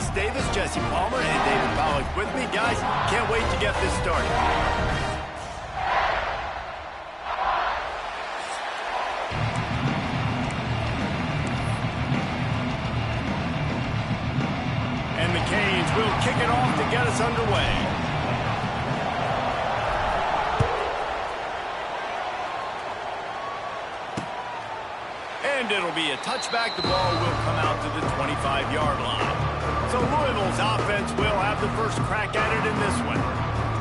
Dennis Davis, Jesse Palmer, and David Pollack with me. Guys, can't wait to get this started. And the Canes will kick it off to get us underway. And it'll be a touchback. The ball will come out to the 25-yard line. So Louisville's offense will have the first crack at it in this one.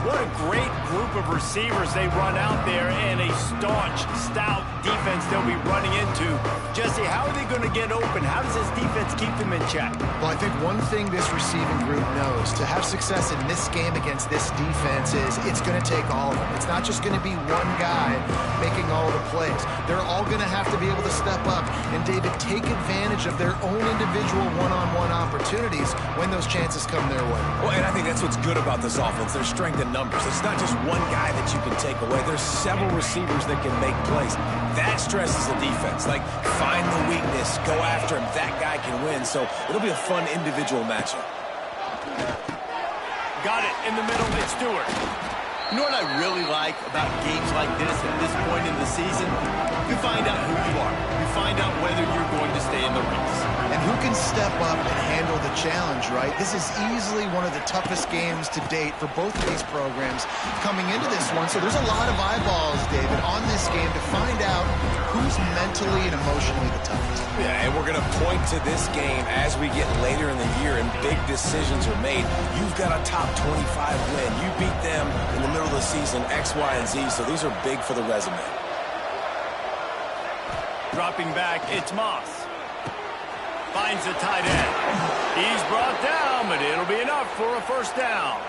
What a great group of receivers they run out there, and a staunch, stout defense they'll be running into. Jesse, how are they going to get open? How does this defense keep them in check? Well, I think one thing this receiving group knows, to have success in this game against this defense, is it's going to take all of them. It's not just going to be one guy making all the plays. They're all going to have to be able to step up and, David, take advantage of their own individual one-on-one opportunities when those chances come their way. Well, and I think that's what's good about this offense. There's strength in numbers. It's not just one guy that you can take away. There's several receivers that can make plays. That stresses the defense. Like, find the weakness, go after him. That guy can win. So it'll be a fun individual matchup. Got it in the middle. It's Stewart. You know what I really like about games like this at this point in the season? You find out who you are. You find out whether you're going to stay in the race. And who can step up and handle the challenge, right? This is easily one of the toughest games to date for both of these programs coming into this one. So there's a lot of eyeballs, David, on this game to find out who's mentally and emotionally the toughest. Yeah, and we're going to point to this game as we get later in the year and big decisions are made. You've got a top 25 win. You beat them in the middle of the season, X, Y, and Z, so these are big for the resume. Dropping back, it's Moss. Finds the tight end. He's brought down, but it'll be enough for a first down.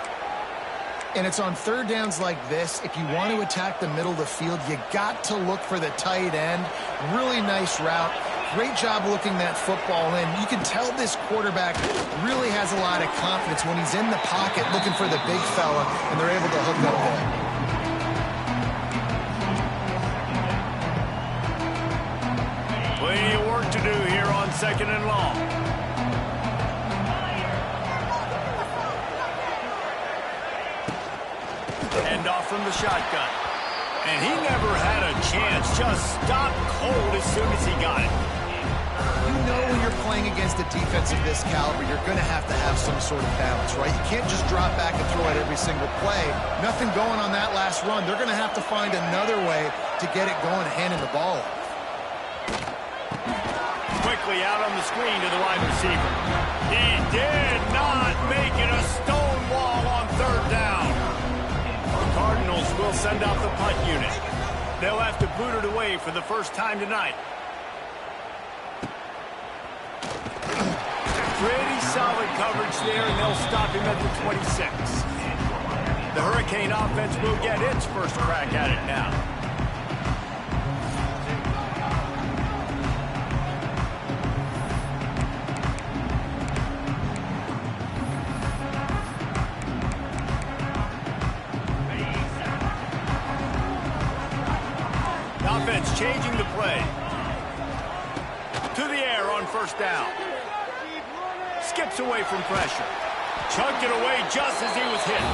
And it's on third downs like this. If you want to attack the middle of the field, you got to look for the tight end. Really nice route. Great job looking that football in. You can tell this quarterback really has a lot of confidence when he's in the pocket looking for the big fella, and they're able to hook up there. Plenty of work to do here on second and long. Hand off from the shotgun. And he never had a chance. Just stopped cold as soon as he got it. You know when you're playing against a defense of this caliber, you're going to have some sort of balance, right? You can't just drop back and throw it every single play. Nothing going on that last run. They're going to have to find another way to get it going, handing the ball off. Quickly out on the screen to the wide receiver. He did not make it a stone wall on third down. The Cardinals will send out the punt unit. They'll have to boot it away for the first time tonight. Pretty solid coverage there, and they'll stop him at the 26. The Hurricane offense will get its first crack at it now. Offense changing the play. To the air on first down. Skips away from pressure. Chucked it away just as he was hit.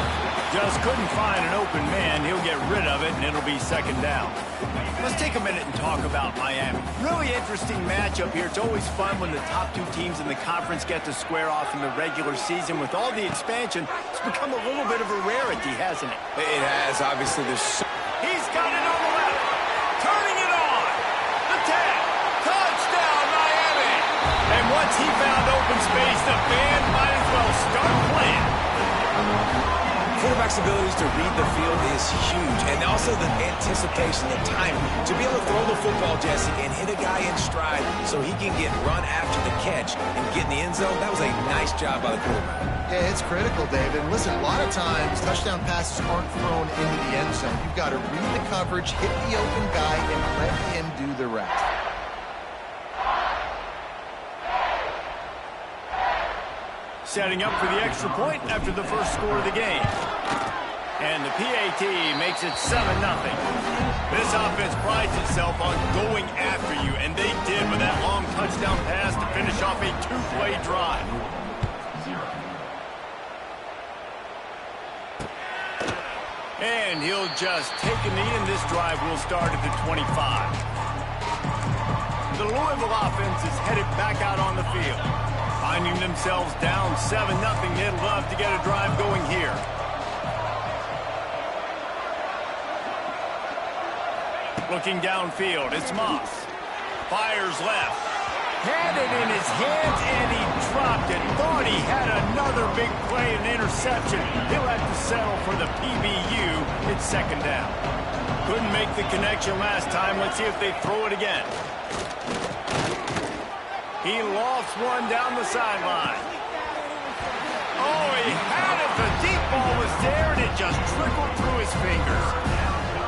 Just couldn't find an open man. He'll get rid of it, and it'll be second down. Let's take a minute and talk about Miami. Really interesting matchup here. It's always fun when the top two teams in the conference get to square off in the regular season. With all the expansion, it's become a little bit of a rarity, hasn't it? It has. Obviously, there's He's got it on the left. Turning it on. The 10. Touchdown, Miami. And once he found open space, the band might as well start playing. quarterback's abilities to read the field is huge, and also the anticipation, the timing. To be able to throw the football, Jesse, and hit a guy in stride so he can get run after the catch and get in the end zone, that was a nice job by the quarterback. Yeah, it's critical, David. Listen, a lot of times, touchdown passes aren't thrown into the end zone. You've got to read the coverage, hit the open guy, and let him do the rest. Setting up for the extra point after the first score of the game. And the PAT makes it 7-0. This offense prides itself on going after you, and they did with that long touchdown pass to finish off a two-play drive. And he'll just take a knee, and this drive will start at the 25. The Louisville offense is headed back out on the field. Finding themselves down 7-0, they'd love to get a drive going here. Looking downfield, it's Moss. Fires left. Had it in his hands, and he dropped it. Thought he had another big play, an interception. He'll have to settle for the PBU. It's second down. Couldn't make the connection last time. Let's see if they throw it again. He lofts one down the sideline. Oh, he had it. The deep ball was there, and it just trickled through his fingers.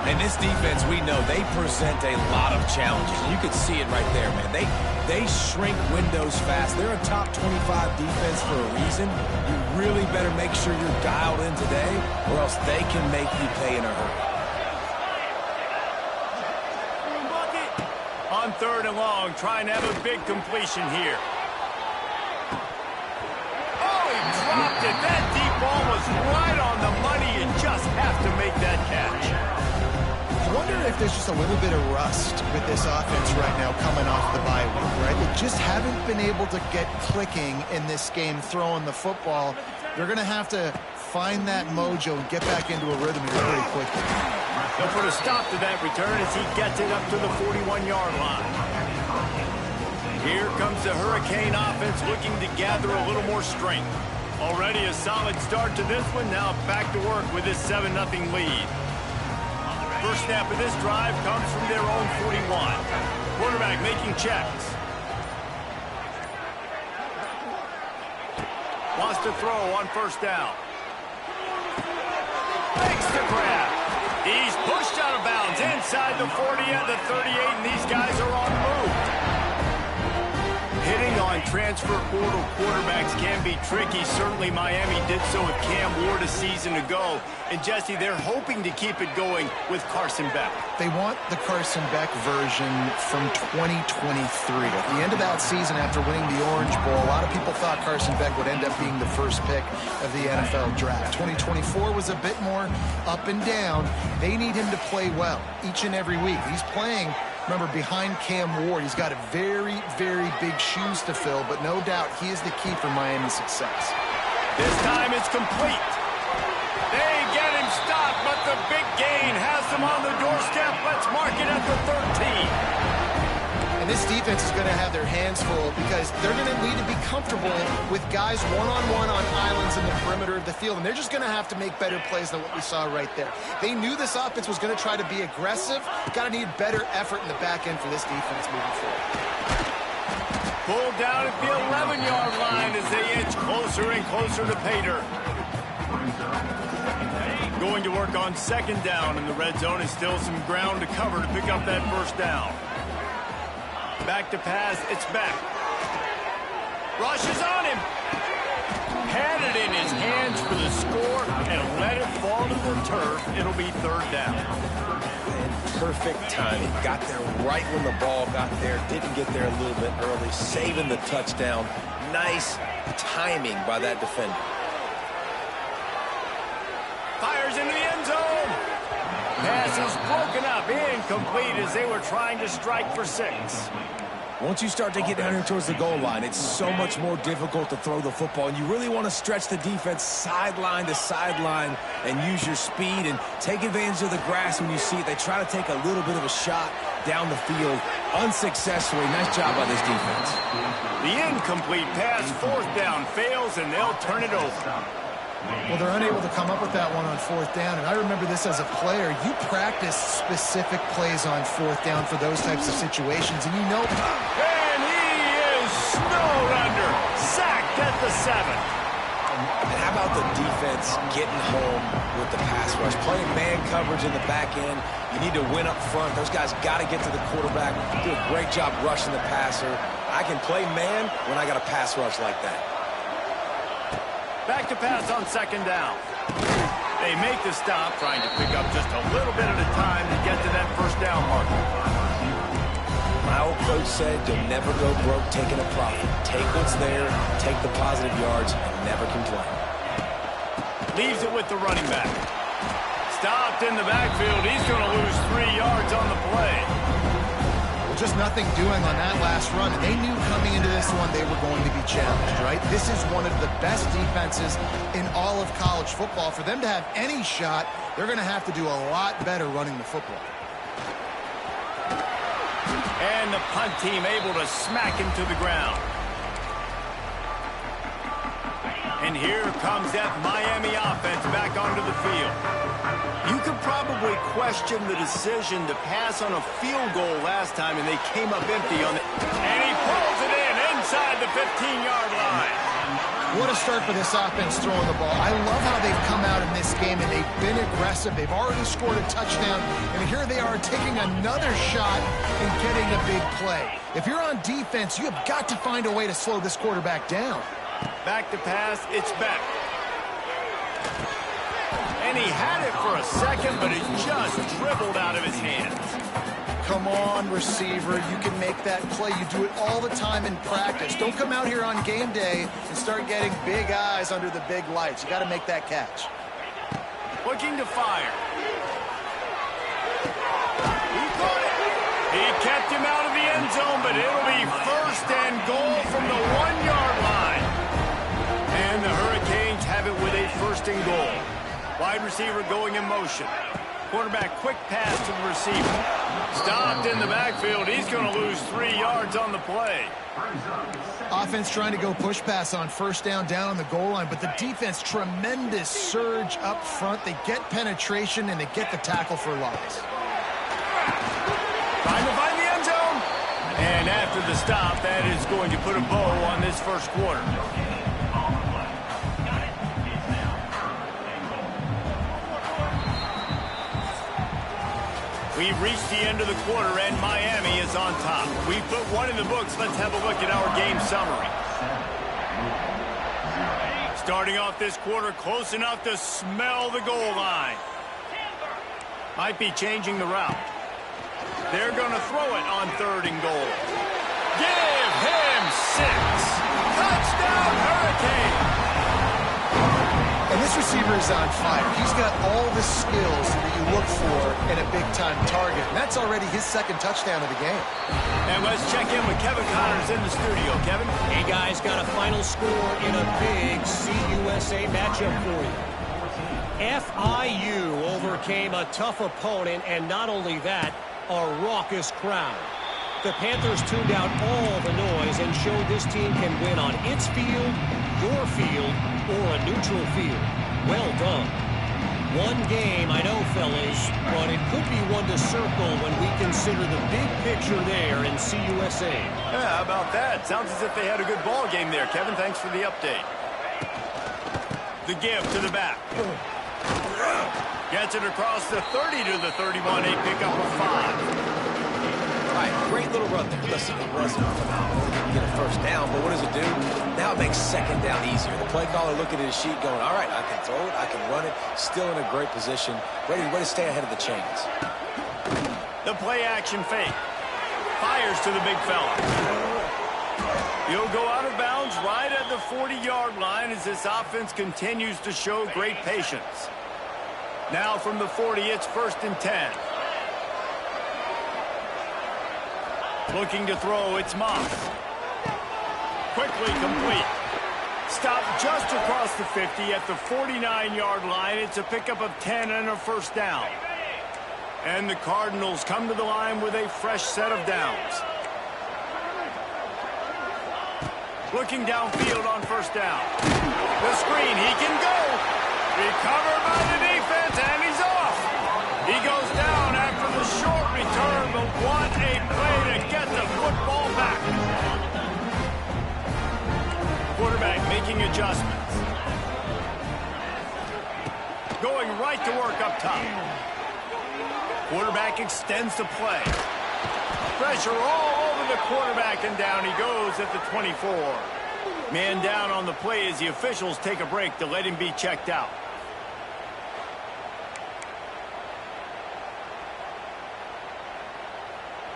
And this defense, we know, they present a lot of challenges. You could see it right there, man. They shrink windows fast. They're a top 25 defense for a reason. You really better make sure you're dialed in today, or else they can make you pay in a hurry. On third and long, trying to have a big completion here. Oh, he dropped it. That deep ball was right on the money. You just have to make that catch. I wonder if there's just a little bit of rust with this offense right now coming off the bye week, right? They just haven't been able to get clicking in this game throwing the football. They're going to have to find that mojo and get back into a rhythm here very quickly. They'll put a stop to that return as he gets it up to the 41-yard line. Here comes the Hurricane offense looking to gather a little more strength. Already a solid start to this one. Now back to work with this 7-0 lead. First snap of this drive comes from their own 41. Quarterback making checks. Wants to throw on first down. Makes the grab. He's pushed out of bounds inside the 40 at the 38, and these guys are on the move. Hitting on transfer portal quarterbacks can be tricky. Certainly Miami did so with Cam Ward a season ago. And Jesse, they're hoping to keep it going with Carson Beck. They want the Carson Beck version from 2023. At the end of that season, after winning the Orange Bowl, a lot of people thought Carson Beck would end up being the first pick of the NFL draft. 2024 was a bit more up and down. They need him to play well each and every week. He's playing, remember, behind Cam Ward. He's got a very, very big shoes to fill, but no doubt he is the key for Miami's success. This time it's complete. They get him stopped, but the big gain has them on the doorstep. Let's mark it at the 13. And this defense is going to have their hands full because they're going to need to be comfortable with guys one-on-one on islands in the perimeter of the field. And they're just going to have to make better plays than what we saw right there. They knew this offense was going to try to be aggressive. Got to need better effort in the back end for this defense moving forward. Pulled down at the 11-yard line as they inch closer and closer to pay dirt. Going to work on second down in the red zone. Is still some ground to cover to pick up that first down. Back to pass, it's Beck. Rushes on him. Had it in his hands for the score and let it fall to the turf. It'll be third down. Perfect timing. Got there right when the ball got there. Didn't get there a little bit early. Saving the touchdown. Nice timing by that defender. Fires into the end zone. Pass is broken up, incomplete as they were trying to strike for 6. Once you start to get down here towards the goal line, it's so much more difficult to throw the football, and you really want to stretch the defense sideline to sideline and use your speed and take advantage of the grass when you see it. They try to take a little bit of a shot down the field unsuccessfully. Nice job by this defense. The incomplete pass, fourth down, fails, and they'll turn it over. Well, they're unable to come up with that one on fourth down, and I remember this as a player. You practice specific plays on fourth down for those types of situations, and you know. And he is snowed under, sacked at the 7. And how about the defense getting home with the pass rush? Playing man coverage in the back end. You need to win up front. Those guys got to get to the quarterback. Do a great job rushing the passer. I can play man when I got a pass rush like that. Back to pass on second down. They make the stop, trying to pick up just a little bit at a time to get to that first down marker. My old coach said you'll never go broke taking a profit. Take what's there, take the positive yards, and never complain. Leaves it with the running back. Stopped in the backfield. He's going to lose 3 yards on the play. Just nothing doing on that last run. They knew coming into this one they were going to be challenged, right? This is one of the best defenses in all of college football. For them to have any shot, they're going to have to do a lot better running the football. And the punt team able to smack him to the ground. And here comes that Miami offense back onto the field. You could probably question the decision to pass on a field goal last time, and they came up empty on it. And he pulls it in inside the 15-yard line. What a start for this offense throwing the ball. I love how they've come out in this game, and they've been aggressive. They've already scored a touchdown, and here they are taking another shot and getting a big play. If you're on defense, you have got to find a way to slow this quarterback down. Back to pass, it's back. And he had it for a second, but it just dribbled out of his hands. Come on, receiver. You can make that play. You do it all the time in practice. Don't come out here on game day and start getting big eyes under the big lights. You got to make that catch. Looking to fire. He caught it. He kept him out of the end zone, but it'll be 1st and goal from the 1-yard line. And the Hurricanes have it with a 1st and goal. Wide receiver going in motion. Quarterback quick pass to the receiver. Stopped in the backfield. He's going to lose 3 yards on the play. Offense trying to go push pass on 1st down on the goal line, but the defense, tremendous surge up front. They get penetration, and they get the tackle for loss. Trying to find the end zone. And after the stop, that is going to put a bow on this 1st quarter. We've reached the end of the quarter, and Miami is on top. We put one in the books. Let's have a look at our game summary. Starting off this quarter, close enough to smell the goal line. Might be changing the route. They're going to throw it on 3rd and goal. Give him 6. Touchdown, Hurricane. And this receiver is on fire. He's got all the skills that you look for in a big-time target. And that's already his 2nd touchdown of the game. And let's check in with Kevin Connors in the studio. Kevin? Hey, guys, got a final score in a big CUSA matchup for you. FIU overcame a tough opponent, and not only that, a raucous crowd. The Panthers tuned out all the noise and showed this team can win on its field, your field, or a neutral field. Well done. One game, I know, fellas, but it could be one to circle when we consider the big picture there in CUSA. Yeah, how about that? Sounds as if they had a good ball game there, Kevin. Thanks for the update. The give to the back. Gets it across the 30 to the 31, a pickup of 5. All right, great little run there. Listen, it wasn't phenomenal. Didn't get a 1st down, but what does it do? Now it makes 2nd down easier. The play caller looking at his sheet going, all right, I can throw it, I can run it, still in a great position, ready to stay ahead of the chains. The play action fake. Fires to the big fella. He'll go out of bounds right at the 40-yard line as this offense continues to show great patience. Now from the 40, it's 1st and 10. Looking to throw, it's Moss. Quickly complete. Stopped just across the 50 at the 49-yard line. It's a pickup of 10 and a 1st down. And the Cardinals come to the line with a fresh set of downs. Looking downfield on 1st down. The screen, he can go. Recovered by the defense, and he's off. He goes down after the short return, but what a play to get the football back. Quarterback making adjustments. Going right to work up top. Quarterback extends the play. Pressure all over the quarterback, and down he goes at the 24. Man down on the play as the officials take a break to let him be checked out.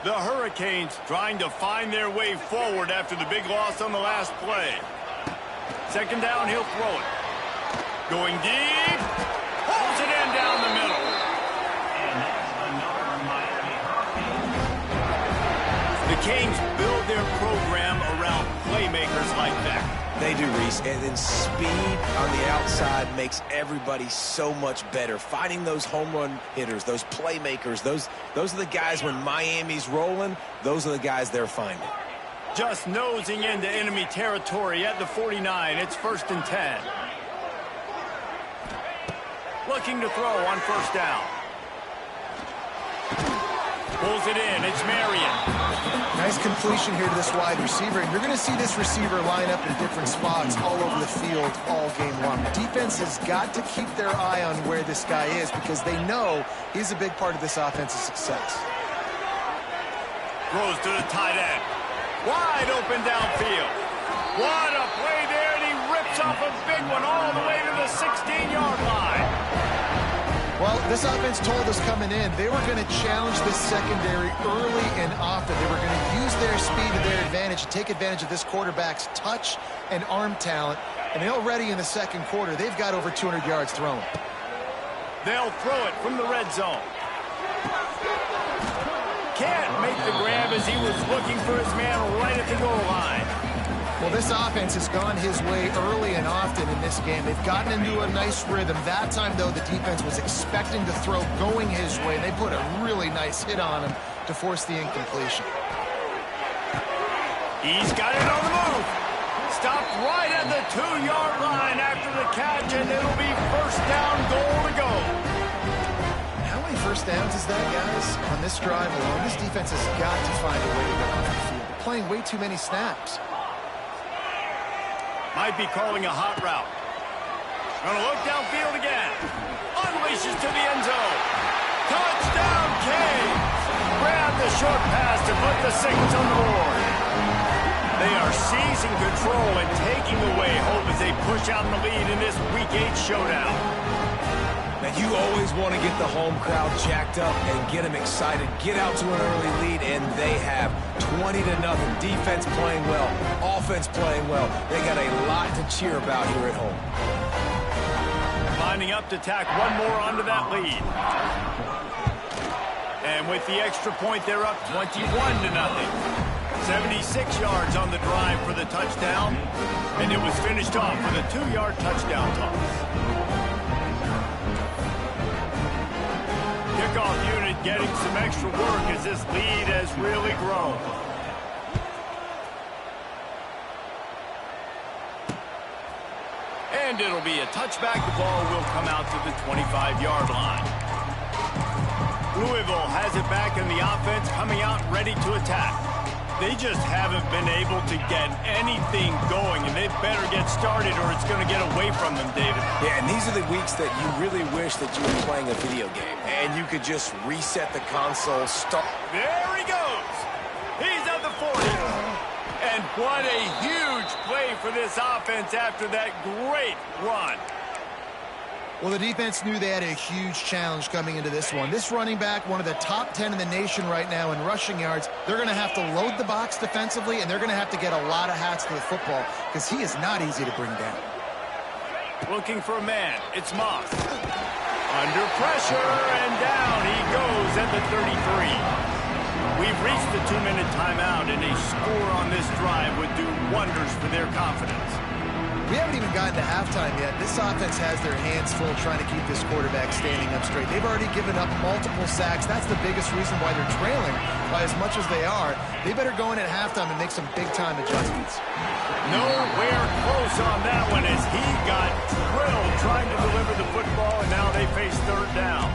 The Hurricanes trying to find their way forward after the big loss on the last play. 2nd down, he'll throw it. Going deep. Pulls it in down the middle. teams build their program around playmakers like that. They do, Reese, and then speed on the outside makes everybody so much better. Finding those home run hitters, those playmakers, those are the guys when Miami's rolling, those are the guys they're finding. Just nosing into enemy territory at the 49. It's 1st and 10. Looking to throw on 1st down. Pulls it in. It's Marion. Nice completion here to this wide receiver. And you're going to see this receiver line up in different spots all over the field all game long. The defense has got to keep their eye on where this guy is because they know he's a big part of this offense's success. Throws to the tight end. Wide open downfield. What a play there, and he rips off a big one all the way to the 16-yard line. Well, this offense told us coming in they were going to challenge this secondary early and often. They were going to use their speed to their advantage and take advantage of this quarterback's touch and arm talent. And already in the second quarter, they've got over 200 yards thrown. They'll throw it from the red zone. Can't make the grab as he was looking for his man right at the goal line. Well, this offense has gone his way early and often in this game. They've gotten into a nice rhythm. That time, though, the defense was expecting to throw going his way. They put a really nice hit on him to force the incompletion. He's got it on the move. Stopped right at the 2-yard line after the catch, and it'll be 1st down, goal to go. How many first downs is that, guys? On this drive alone, this defense has got to find a way to get off the field. They're playing way too many snaps. Might be calling a hot route. Gonna look downfield again. Unleashes to the end zone. Touchdown, Canes! Grab the short pass to put the 6 on the board. They are seizing control and taking away hope as they push out in the lead in this Week 8 showdown. Now, you always want to get the home crowd jacked up and get them excited. Get out to an early lead, and they have 20-0. Defense playing well, offense playing well. They got a lot to cheer about here at home. Lining up to tack one more onto that lead. And with the extra point, they're up 21-0. 76 yards on the drive for the touchdown, and it was finished off with a 2-yard touchdown toss. Kickoff unit getting some extra work as this lead has really grown. And it'll be a touchback. The ball will come out to the 25-yard line. Louisville has it back in the offense, coming out ready to attack. They just haven't been able to get anything going, and they better get started or it's going to get away from them, David. Yeah, and these are the weeks that you really wish that you were playing a video game, and you could just reset the console, start. There he goes. He's at the 40. And what a huge play for this offense after that great run. Well, the defense knew they had a huge challenge coming into this one. This running back, one of the top 10 in the nation right now in rushing yards, they're going to have to load the box defensively, and they're going to have to get a lot of hats to the football because he is not easy to bring down. Looking for a man. It's Moss. Under pressure, and down he goes at the 33. We've reached the 2-minute timeout, and a score on this drive would do wonders for their confidence. We haven't even gotten to halftime yet. This offense has their hands full trying to keep this quarterback standing up straight. They've already given up multiple sacks. That's the biggest reason why they're trailing by as much as they are. They better go in at halftime and make some big-time adjustments. Nowhere close on that one as he got drilled trying to deliver the football, and now they face 3rd down.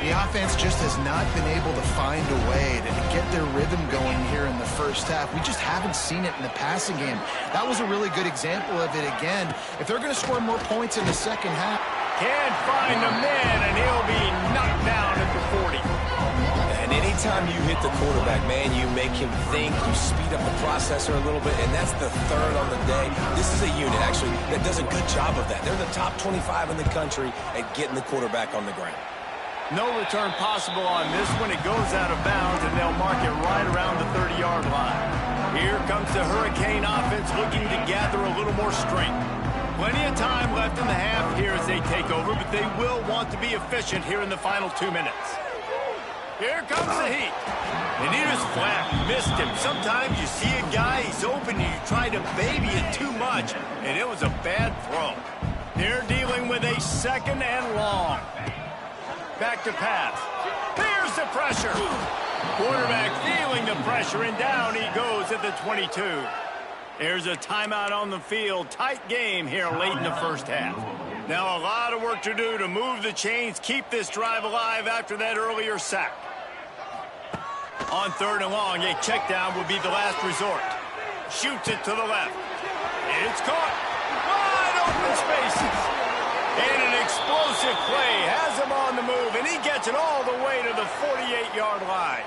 The offense just has not been able to find a way to get their rhythm going here in the first half. We just haven't seen it in the passing game. That was a really good example of it again. If they're going to score more points in the second half. Can't find a man, and he'll be knocked down at the 40. And anytime you hit the quarterback, man, you make him think, you speed up the processor a little bit, and that's the 3rd on the day. This is a unit, actually, that does a good job of that. They're the top 25 in the country at getting the quarterback on the ground. No return possible on this one. It goes out of bounds, and they'll mark it right around the 30-yard line. Here comes the Hurricane offense looking to gather a little more strength. Plenty of time left in the half here as they take over, but they will want to be efficient here in the final 2 minutes. Here comes the heat. And he was flat, missed him. Sometimes you see a guy, he's open, and you try to baby it too much, and it was a bad throw. They're dealing with a 2nd and long. Back to pass. Here's the pressure. Quarterback feeling the pressure, and down he goes at the 22. There's a timeout on the field. Tight game here late in the first half. Now a lot of work to do to move the chains, keep this drive alive after that earlier sack. On 3rd and long, a check down would be the last resort. Shoots it to the left. It's caught. Wide open spaces. And an explosive play has him on the move, and he gets it all the way to the 48-yard line.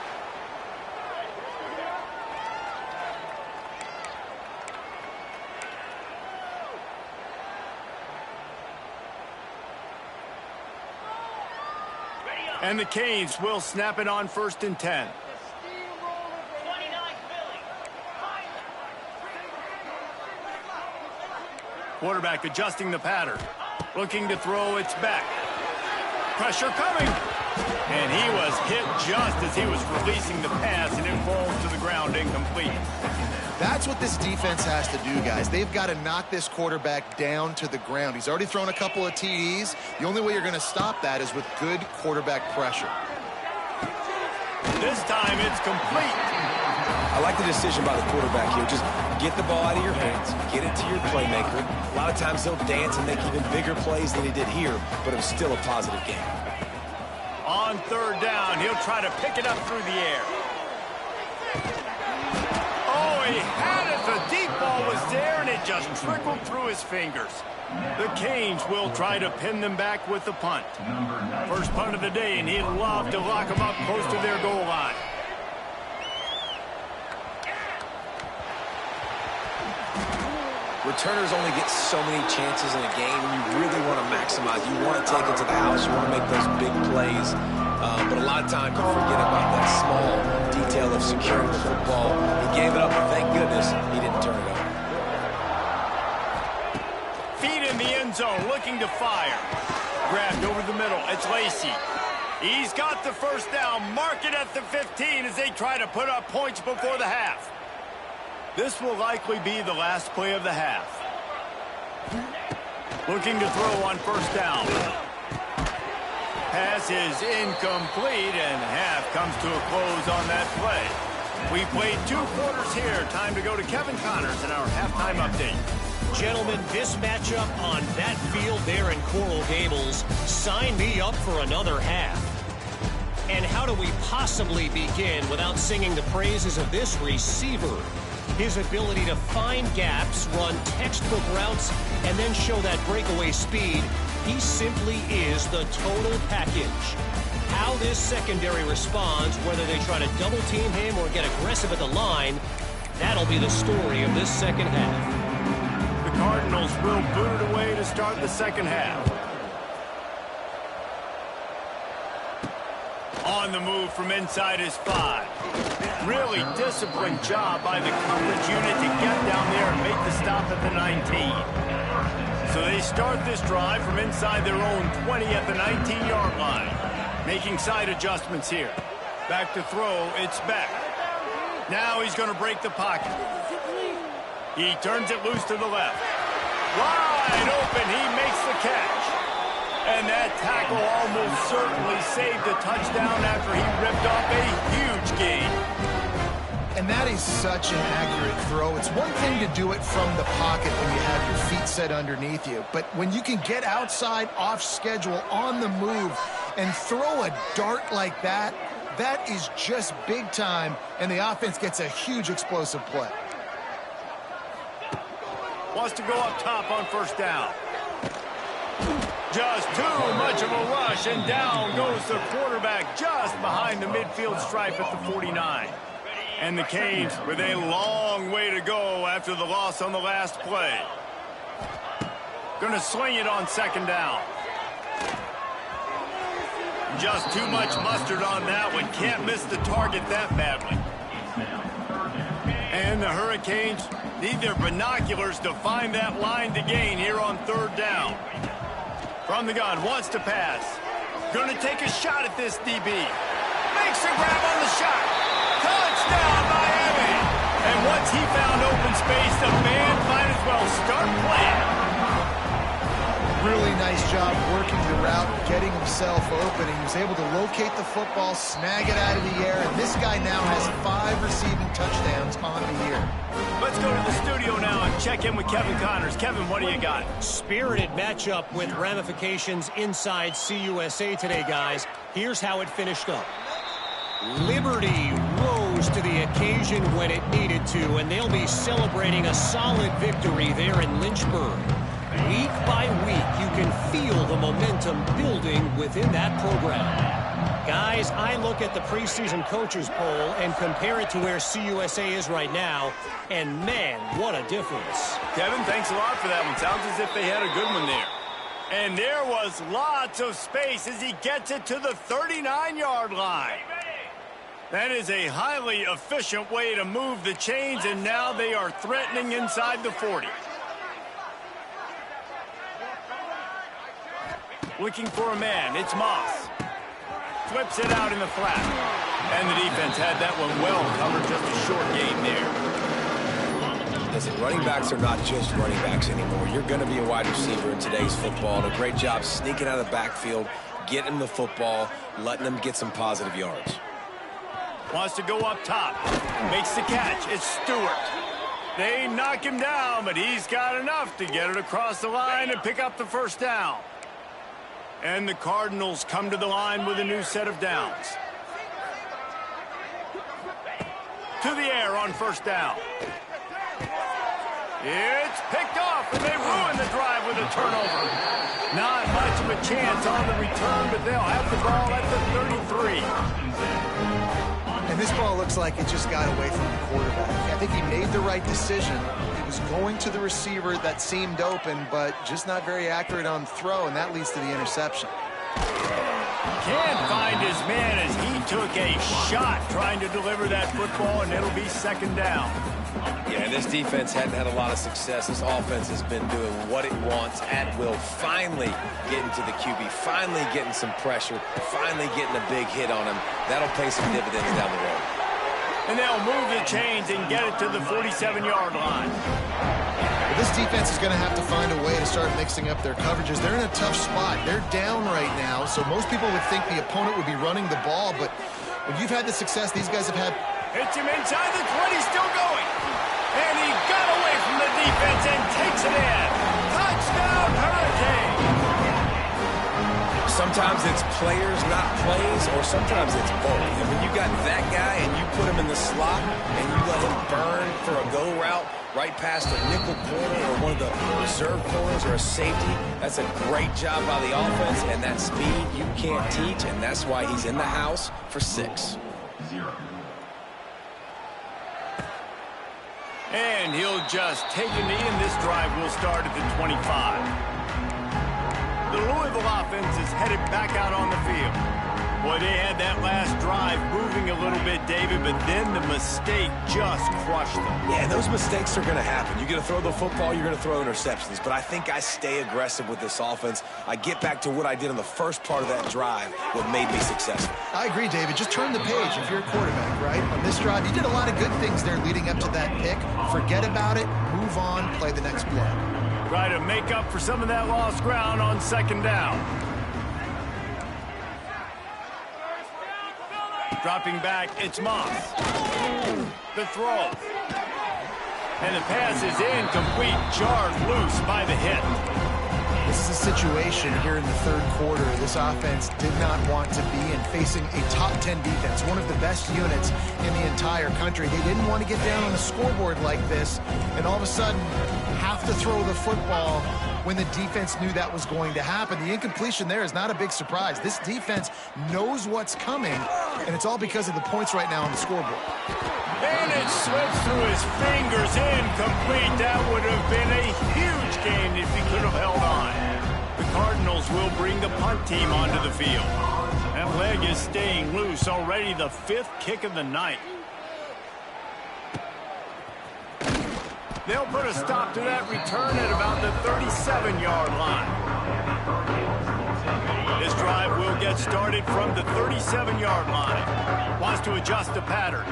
And the Canes will snap it on 1st and 10. Quarterback adjusting the pattern. Looking to throw, it's back. Pressure coming. And he was hit just as he was releasing the pass, and it falls to the ground incomplete. That's what this defense has to do, guys. They've got to knock this quarterback down to the ground. He's already thrown a couple of TDs. The only way you're going to stop that is with good quarterback pressure. This time it's complete. I like the decision by the quarterback here. Just get the ball out of your hands, get it to your playmaker. A lot of times he'll dance and make even bigger plays than he did here, but it was still a positive game. On 3rd down, he'll try to pick it up through the air. Oh, he had it. The deep ball was there, and it just trickled through his fingers. The Canes will try to pin them back with the punt. First punt of the day, and he'd love to lock them up close to their goal line. Returners only get so many chances in a game, and you really want to maximize. You want to take it to the house. You want to make those big plays. But a lot of times you forget about that small detail of securing the football. He gave it up, but thank goodness he didn't turn it over. Feet in the end zone, looking to fire. Grabbed over the middle. It's Lacey. He's got the 1st down. Mark it at the 15 as they try to put up points before the half. This will likely be the last play of the half. Looking to throw on 1st down. Pass is incomplete, and half comes to a close on that play. We played 2 quarters here. Time to go to Kevin Connors in our halftime update. Gentlemen, this matchup on that field there in Coral Gables, sign me up for another half. And how do we possibly begin without singing the praises of this receiver? His ability to find gaps, run textbook routes, and then show that breakaway speed. He simply is the total package. How this secondary responds, whether they try to double team him or get aggressive at the line, that'll be the story of this second half. The Cardinals will boot it away to start the second half. On the move from inside his 5. Really disciplined job by the coverage unit to get down there and make the stop at the 19. So they start this drive from inside their own 20 at the 19-yard line. Making side adjustments here. Back to throw, it's back. Now he's going to break the pocket. He turns it loose to the left. Wide open, he makes the catch. And that tackle almost certainly saved a touchdown after he ripped off a huge gain. And that is such an accurate throw. It's one thing to do it from the pocket when you have your feet set underneath you. But when you can get outside, off schedule, on the move, and throw a dart like that, that is just big time, and the offense gets a huge explosive play. Wants to go up top on 1st down. Just too much of a rush, and down goes the quarterback just behind the midfield stripe at the 49. And the Canes with a long way to go after the loss on the last play. Going to sling it on 2nd down. Just too much mustard on that one. Can't miss the target that badly. And the Hurricanes need their binoculars to find that line to gain here on 3rd down. From the gun, wants to pass. Going to take a shot at this DB. Makes the grab on the shot. Touchdown, Miami. And once he found open space, the band might as well start playing. Really nice job working the route, getting himself open. He was able to locate the football, snag it out of the air, and this guy now has 5 receiving touchdowns on the year. Let's go to the studio now and check in with Kevin Connors. Kevin, what do you got? Spirited matchup with ramifications inside CUSA today, guys. Here's how it finished up. Liberty rose to the occasion when it needed to, and they'll be celebrating a solid victory there in Lynchburg. Week by week, you can feel the momentum building within that program. Guys, I look at the preseason coaches poll and compare it to where CUSA is right now, and man, what a difference. Kevin, thanks a lot for that one. Sounds as if they had a good one there. And there was lots of space as he gets it to the 39-yard line. That is a highly efficient way to move the chains, and now they are threatening inside the 40. Looking for a man. It's Moss. Flips it out in the flat. And the defense had that one well covered. Just a short gain there. Listen, running backs are not just running backs anymore. You're going to be a wide receiver in today's football. And a great job sneaking out of the backfield, getting the football, letting them get some positive yards. Wants to go up top. Makes the catch. It's Stewart. They knock him down, but he's got enough to get it across the line and pick up the first down. And the Cardinals come to the line with a new set of downs. To the air on first down. It's picked off, and they ruin the drive with a turnover. Not much of a chance on the return, but they'll have the ball at the 33. And this ball looks like it just got away from the quarterback. I think he made the right decision. He was going to the receiver that seemed open, but just not very accurate on throw, and that leads to the interception. Can't find his man as he took a shot trying to deliver that football, and it'll be second down. Yeah, this defense hadn't had a lot of success. This offense has been doing what it wants at will. Finally getting to the QB, finally getting some pressure, finally getting a big hit on him. That'll pay some dividends down the road. And they'll move the chains and get it to the 47-yard line. Well, this defense is going to have to find a way to start mixing up their coverages. They're in a tough spot. They're down right now, so most people would think the opponent would be running the ball, but when you've had the success these guys have had. Hits him inside the 20, still going. And he got away from the defense and takes it in. Touchdown, Hurricane. Sometimes it's players, not plays, or sometimes it's both. And when you got that guy and you put him in the slot and you let him burn for a go route right past a nickel corner or one of the reserve corners or a safety, that's a great job by the offense, and that speed you can't teach, and that's why he's in the house for 6. And he'll just take a knee, and this drive will start at the 25. The Louisville offense is headed back out on the field. Boy, they had that last drive moving a little bit, David, but then the mistake just crushed them. Yeah, those mistakes are going to happen. You're going to throw the football, you're going to throw interceptions, but I think I stay aggressive with this offense. I get back to what I did in the first part of that drive, what made me successful. I agree, David. Just turn the page if you're a quarterback, right? On this drive, you did a lot of good things there leading up to that pick. Forget about it, move on, play the next play. Try to make up for some of that lost ground on second down. Dropping back, it's Moss. The throw. And the pass is incomplete, jarred loose by the hit. This is a situation here in the third quarter this offense did not want to be in, facing a top 10 defense, one of the best units in the entire country. They didn't want to get down on the scoreboard like this and all of a sudden have to throw the football when the defense knew that was going to happen. The incompletion there is not a big surprise. This defense knows what's coming, and it's all because of the points right now on the scoreboard. And it slips through his fingers, incomplete. That would have been a huge gain if he could have held on. The Cardinals will bring the punt team onto the field. That leg is staying loose, already the 5th kick of the night. They'll put a stop to that return at about the 37-yard line. This drive will get gets started from the 37-yard line. Wants to adjust the pattern.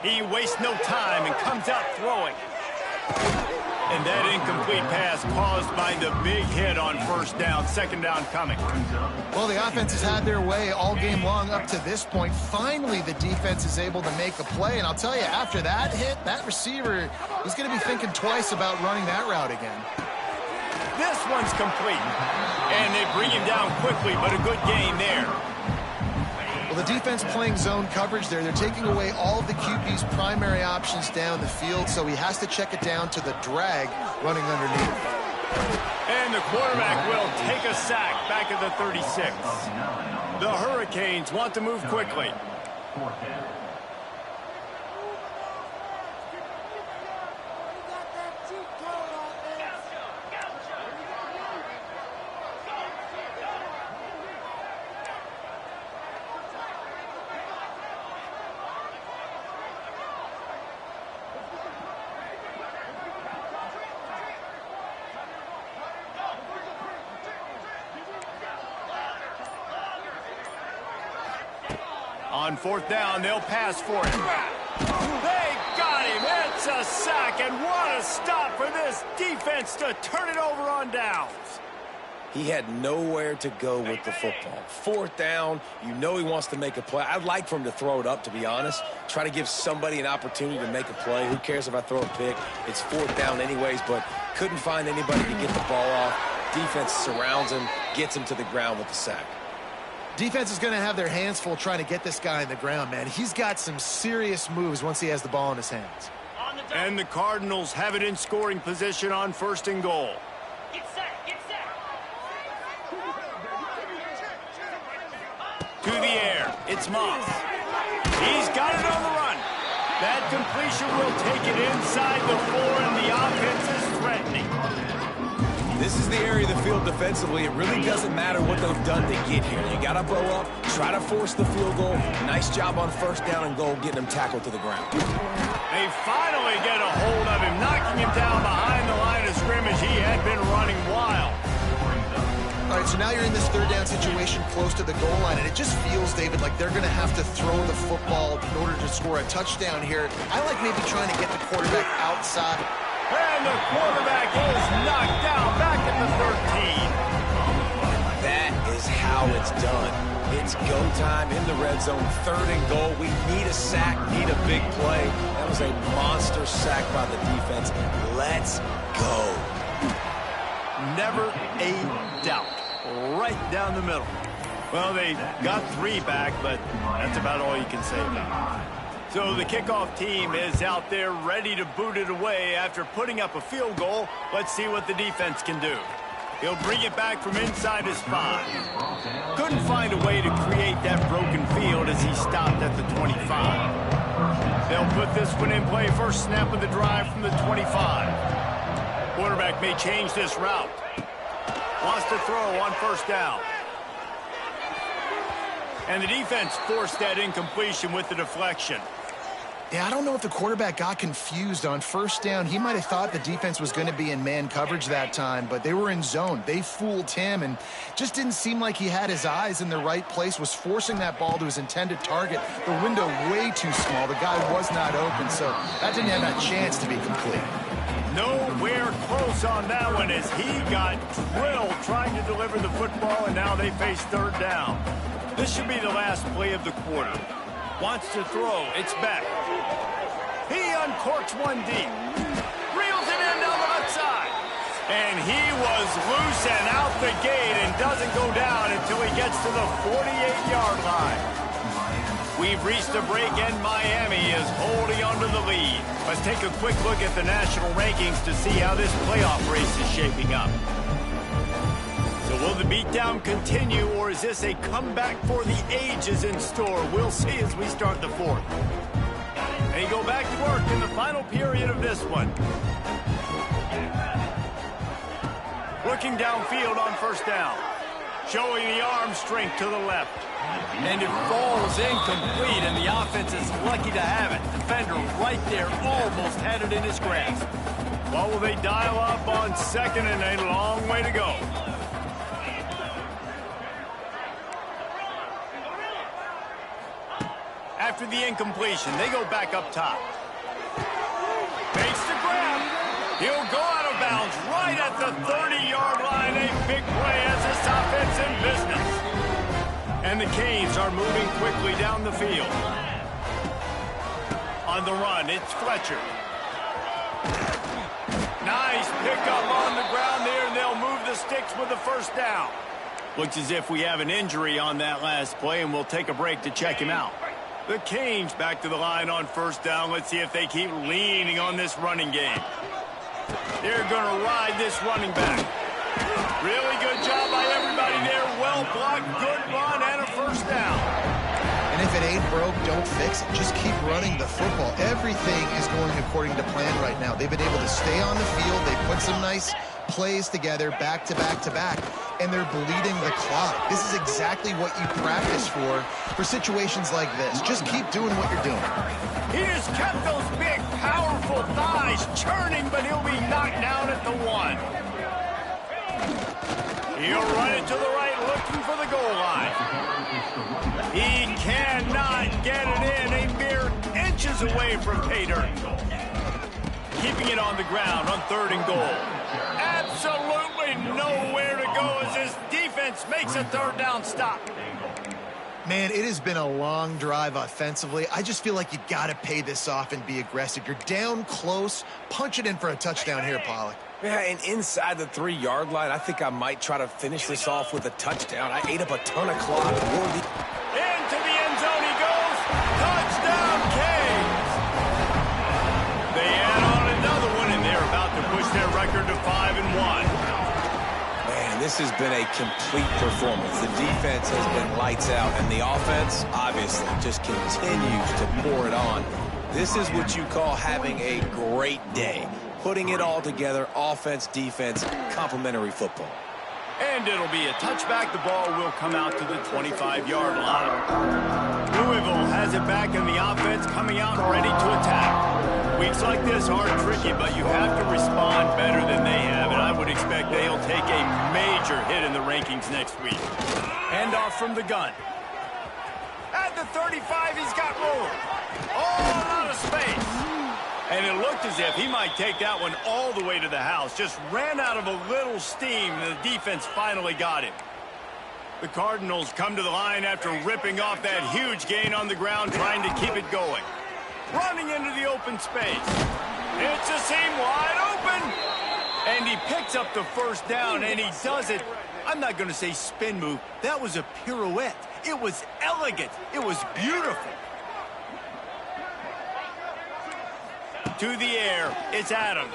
He wastes no time and comes out throwing. And that incomplete pass caused by the big hit on first down. Second down coming. Well, the offense has had their way all game long up to this point. Finally, the defense is able to make a play. And I'll tell you, after that hit, that receiver is going to be thinking twice about running that route again. This one's complete. And they bring him down quickly, but a good gain there. Well, the defense playing zone coverage there. They're taking away all of the QB's primary options down the field, so he has to check it down to the drag running underneath. And the quarterback will take a sack back at the 36. The Hurricanes want to move quickly. On fourth down, they'll pass for him. They got him. It's a sack, and what a stop for this defense to turn it over on downs. He had nowhere to go with the football. Fourth down, you know he wants to make a play. I'd like for him to throw it up, to be honest. Try to give somebody an opportunity to make a play. Who cares if I throw a pick? It's fourth down anyways, but couldn't find anybody to get the ball off. Defense surrounds him, gets him to the ground with the sack. Defense is going to have their hands full trying to get this guy on the ground, man. He's got some serious moves once he has the ball in his hands. And the Cardinals have it in scoring position on first and goal. Get set, get set. To the air, it's Moss. He's got it on the run. That completion will take it inside the 4, and the offense is threatening. This is the area of the field defensively. It really doesn't matter what they've done to get here. You got to blow up, try to force the field goal. Nice job on first down and goal, getting him tackled to the ground. They finally get a hold of him, knocking him down behind the line of scrimmage. He had been running wild. All right, so now you're in this third down situation close to the goal line, and it just feels, David, like they're going to have to throw the football in order to score a touchdown here. I like maybe trying to get the quarterback outside. And the quarterback is knocked down back at the 13. That is how it's done. It's go time in the red zone, third and goal. We need a sack, need a big play. That was a monster sack by the defense. Let's go. Never a doubt. Right down the middle. Well, they got 3 back, but that's about all you can say about it. So the kickoff team is out there ready to boot it away after putting up a field goal. Let's see what the defense can do. He'll bring it back from inside his 5. Couldn't find a way to create that broken field as he stopped at the 25. They'll put this one in play. First snap of the drive from the 25. Quarterback may change this route. Wants to throw on first down. And the defense forced that incompletion with the deflection. Yeah, I don't know if the quarterback got confused on first down. He might have thought the defense was going to be in man coverage that time, but they were in zone. They fooled him and just didn't seem like he had his eyes in the right place, was forcing that ball to his intended target. The window way too small. The guy was not open, so that didn't have a chance to be complete. Nowhere close on that one as he got drilled trying to deliver the football, and now they face third down. This should be the last play of the quarter. Wants to throw. It's back. He uncorks one deep. Reels it in down the left side. And he was loose and out the gate and doesn't go down until he gets to the 48-yard line. We've reached a break and Miami is holding onto the lead. Let's take a quick look at the national rankings to see how this playoff race is shaping up. So will the beatdown continue, or is this a comeback for the ages in store? We'll see as we start the 4th. They go back to work in the final period of this one. Looking downfield on first down. Showing the arm strength to the left. And it falls incomplete, and the offense is lucky to have it. Defender right there almost had it in his grasp. What will they dial up on second and a long way to go? After the incompletion, they go back up top. Makes the grab. He'll go out of bounds right at the 30-yard line. A big play as this offense in business. And the Canes are moving quickly down the field. On the run, it's Fletcher. Nice pickup on the ground there, and they'll move the sticks with the first down. Looks as if we have an injury on that last play, and we'll take a break to check him out. The Canes back to the line on first down. Let's see if they keep leaning on this running game. They're going to ride this running back. Really good job by everybody there. Well blocked, good run, and a first down. And if it ain't broke, don't fix it. Just keep running the football. Everything is going according to plan right now. They've been able to stay on the field. They put some nice plays together back to back to back, and they're bleeding the clock. This is exactly what you practice for situations like this. Just keep doing what you're doing. He just kept those big, powerful thighs churning, but he'll be knocked down at the 1. He'll run it to the right, looking for the goal line. He cannot get it in. A mere inches away from pay dirt. Keeping it on the ground on 3rd and goal. Absolutely nowhere to go as his defense makes a 3rd down stop. Man, it has been a long drive offensively. I just feel like you got to pay this off and be aggressive. You're down close. Punch it in for a touchdown here, Pollock. Yeah, and inside the 3-yard line, I think I might try to finish this off with a touchdown. I ate up a ton of clock. Into the end zone he goes. Touchdown, Canes. They add on another one, and they're about to push their record to 5-1. Man, this has been a complete performance. The defense has been lights out, and the offense, obviously, just continues to pour it on. This is what you call having a great day. Putting it all together, offense, defense, complementary football. And it'll be a touchback. The ball will come out to the 25-yard line. Louisville has it back in the offense, coming out ready to attack. Weeks like this are tricky, but you have to respond better than they have, and I would expect they'll take a major hit in the rankings next week. Hand off from the gun. At the 35, he's got room. All out of space. And it looked as if he might take that one all the way to the house. Just ran out of a little steam, and the defense finally got him. The Cardinals come to the line after ripping off that huge gain on the ground, trying to keep it going. Running into the open space. It's a seam wide open. And he picks up the first down, and he does it. I'm not going to say spin move. That was a pirouette. It was elegant. It was beautiful. To the air, it's Adams.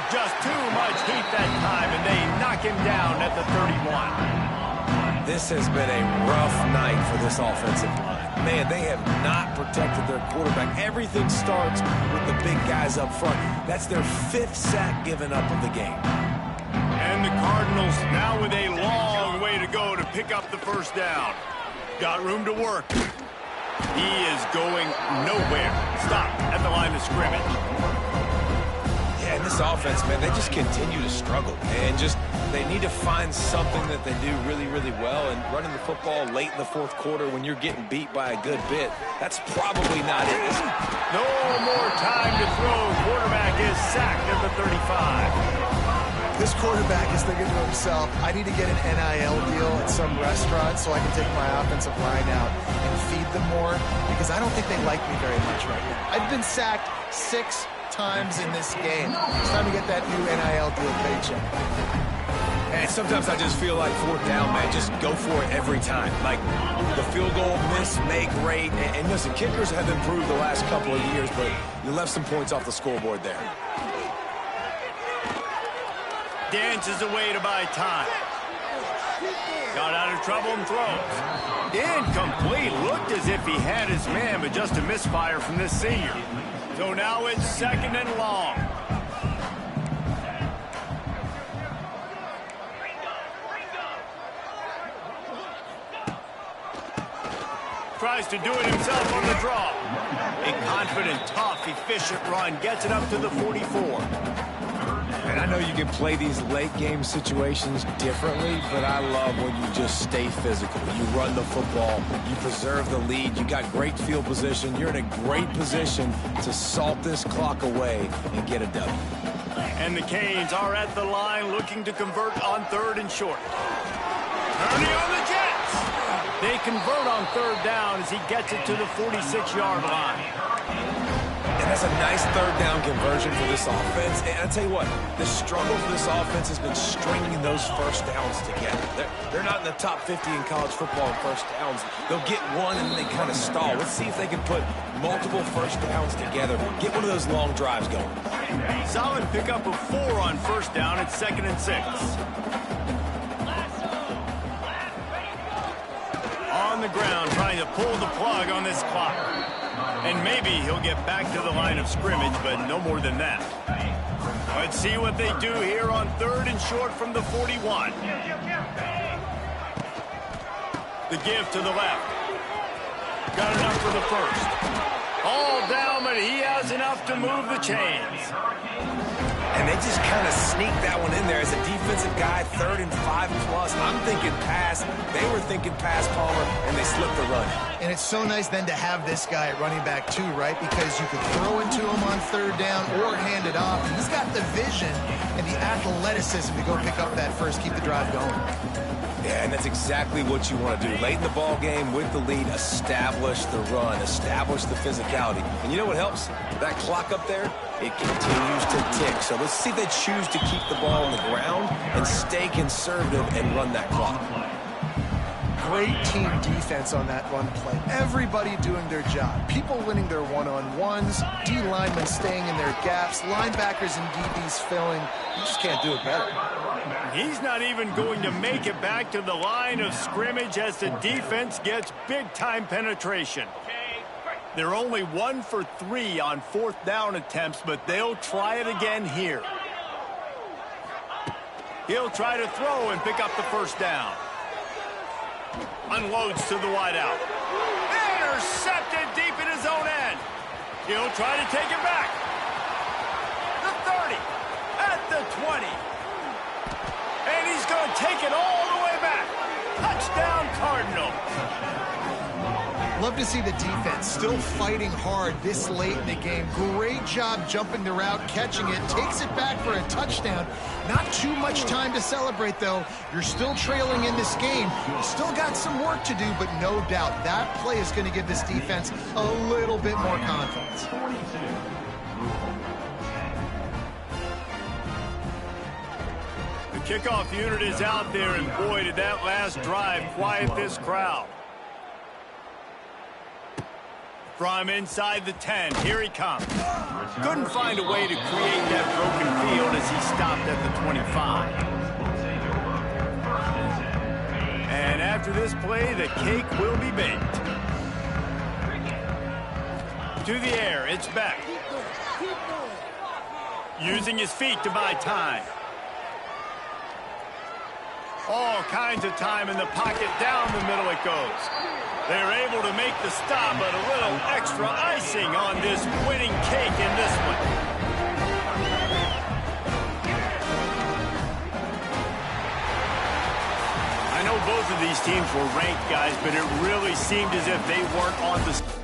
Just too much heat that time, and they knock him down at the 31. This has been a rough night for this offensive line. Man, they have not protected their quarterback. Everything starts with the big guys up front. That's their 5th sack given up of the game. And the Cardinals now with a long way to go to pick up the first down. Got room to work. He is going nowhere. Stop at the line of scrimmage. Yeah, and this offense, man, they just continue to struggle. And they need to find something that they do really, really well. And running the football late in the 4th quarter when you're getting beat by a good bit, that's probably not it. No more time to throw. Quarterback is sacked at the 35. This quarterback is thinking to himself, I need to get an NIL deal at some restaurant so I can take my offensive line out and feed them more, because I don't think they like me very much right now. I've been sacked 6 times in this game. It's time to get that new NIL deal paycheck. And sometimes I just feel like 4th down, man, just go for it every time. Like the field goal miss, make rate. And listen, kickers have improved the last couple of years, but you left some points off the scoreboard there. Dances away to buy time. Got out of trouble and throws. Incomplete. Looked as if he had his man, but just a misfire from this senior. So now it's 2nd and long. Tries to do it himself on the draw. A confident, tough, efficient run gets it up to the 44. And I know you can play these late game situations differently, but I love when you just stay physical. You run the football, you preserve the lead, you got great field position, you're in a great position to salt this clock away and get a W. And the Canes are at the line looking to convert on 3rd and short. Turning on the Jets. They convert on 3rd down as he gets it to the 46-yard line. And that's a nice 3rd down conversion for this offense. And I'll tell you what, the struggle for this offense has been stringing those first downs together. They're not in the top 50 in college football in first downs. They'll get one and then they kind of stall. Let's see if they can put multiple first downs together. Get one of those long drives going. Solid pickup of 4 on 1st down at 2nd and 6. On the ground, trying to pull the plug on this clock. And maybe he'll get back to the line of scrimmage, but no more than that. Let's see what they do here on 3rd and short from the 41. The give to the left. Got enough for the first. All down, but he has enough to move the chains. And they just kind of sneak that one in there as a defensive guy, 3rd and 5 plus. I'm thinking pass. They were thinking pass, Palmer, and they slipped the run. And it's so nice then to have this guy at running back too, right? Because you could throw into him on 3rd down or hand it off. And he's got the vision and the athleticism to go pick up that first, keep the drive going. Yeah, and that's exactly what you want to do. Late in the ball game with the lead, establish the run, establish the physicality. And you know what helps? That clock up there, it continues to tick. So let's see if they choose to keep the ball on the ground and stay conservative and run that clock. Great team defense on that run play. Everybody doing their job. People winning their one-on-ones, D linemen staying in their gaps, linebackers and DBs filling. You just can't do it better. He's not even going to make it back to the line of scrimmage as the defense gets big-time penetration. They're only 1 for 3 on 4th down attempts, but they'll try it again here. He'll try to throw and pick up the 1st down. Unloads to the wideout. Intercepted deep in his own end. He'll try to take it back. The 30. At the 20. And he's going to take it all the way back. Touchdown, Cardinals. Love to see the defense still fighting hard this late in the game. Great job jumping the route, catching it, takes it back for a touchdown. Not too much time to celebrate, though. You're still trailing in this game. You still got some work to do, but no doubt that play is going to give this defense a little bit more confidence. The kickoff unit is out there, and boy, did that last drive quiet this crowd. From inside the 10, here he comes. Couldn't find a way to create that broken field as he stopped at the 25. And after this play, the cake will be baked. To the air, it's back. Using his feet to buy time. All kinds of time in the pocket, down the middle it goes. They're able to make the stop, but a little extra icing on this winning cake in this one. I know both of these teams were ranked, guys, but it really seemed as if they weren't on the